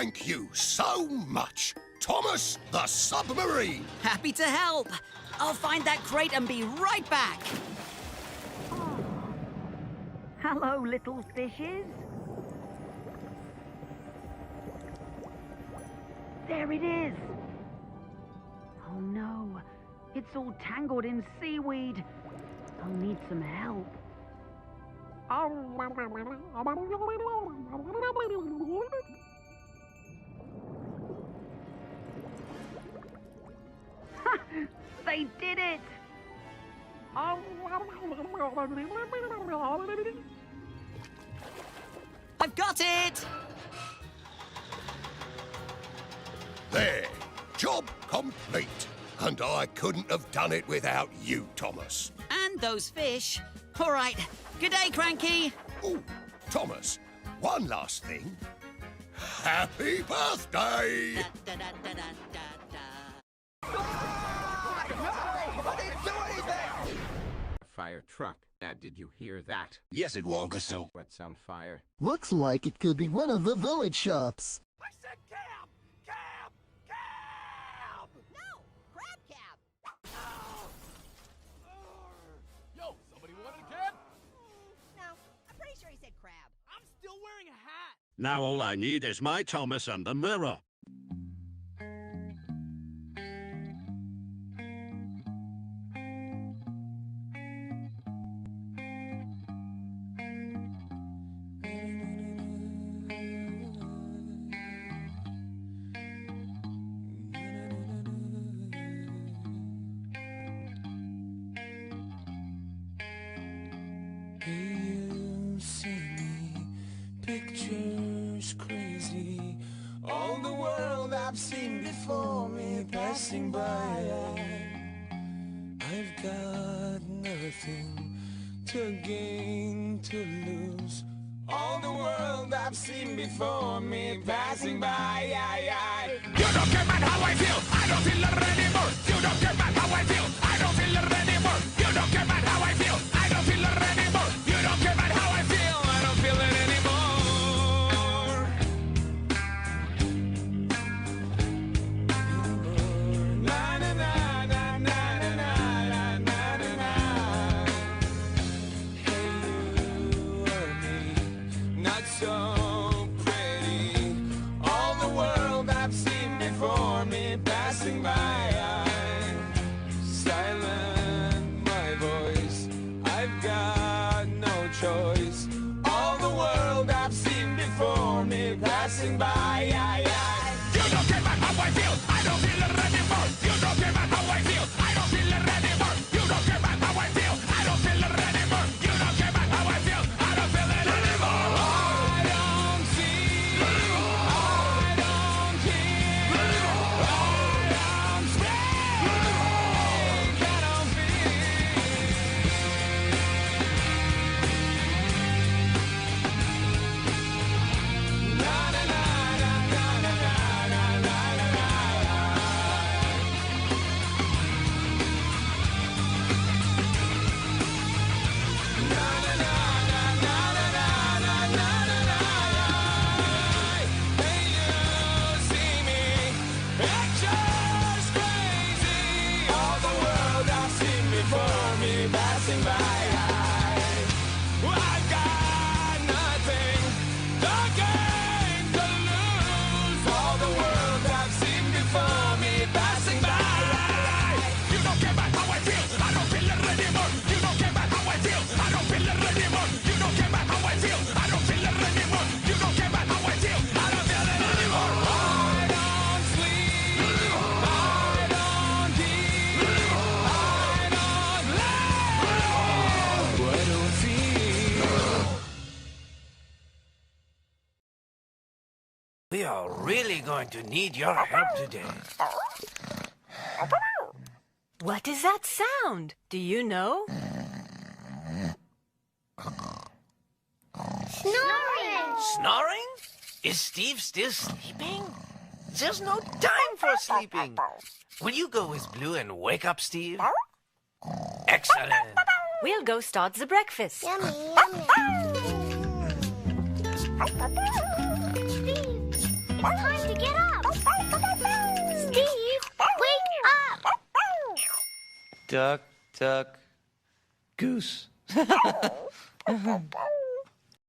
Thank you so much, Thomas the Submarine. Happy to help. I'll find that crate and be right back. Hello, little fishes. There it is. Oh no, it's all tangled in seaweed. I'll need some help. They did it! I've got it! There, job complete. And I couldn't have done it without you, Thomas. And those fish. All right. Good day, Cranky. Oh, Thomas, one last thing. Happy birthday! Da, da, da, da, da, da. Fire truck. Did you hear that? Yes, it was so. What's on fire? Looks like it could be one of the village shops. I said cab! Cab! Cab! No! Crab cab! Yo, somebody wanted a cab? No, I'm pretty sure he said crab. I'm still wearing a hat. Now all I need is my Thomas and the mirror. You see me, pictures crazy. All the world I've seen before me passing by. I've got nothing to gain, to lose. All the world I've seen before me passing by. You don't care about how I feel. I don't feel it anymore. You don't care about how I feel. I don't feel it anymore. You don't care about how I feel. I don't feel it anymore. You don't care about how I feel. I don't feel it anymore. Na na na na na na na na na na. Hey, you or me, not so pretty. All the world I've seen before me passing by. Silent my voice, I've got no choice. All the world I've seen before me passing by. You don't care about how I feel. I don't feel it anymore. You don't care about how I feel. I don't feel it anymore. You don't care about how I feel. I don't feel it anymore. You don't care about how I feel. I don't feel it anymore. I don't see, I don't hear, I don't speak, I don't feel. Na na na na na na na na na na. Hey, you see me, pictures crazy. All the world I've seen before me passing by. I've got nothing to gain, to lose. All the world I've seen before me passing by. You don't care about how I feel. I don't feel it anymore. You don't care about how I feel. I don't feel it anymore. You don't care about how I feel. I don't feel it anymore. You don't care about how I feel. I don't feel it anymore. I don't sleep, I don't eat, I don't live, I don't feel. We are really going to need your help today. What is that sound? Do you know? Snoring! Snoring? Is Steve still sleeping? There's no time for sleeping. Will you go with Blue and wake up Steve? Excellent. We'll go start the breakfast. Yummy, yummy. Steve, time to get up. Steve, wake up. Duck, duck, goose.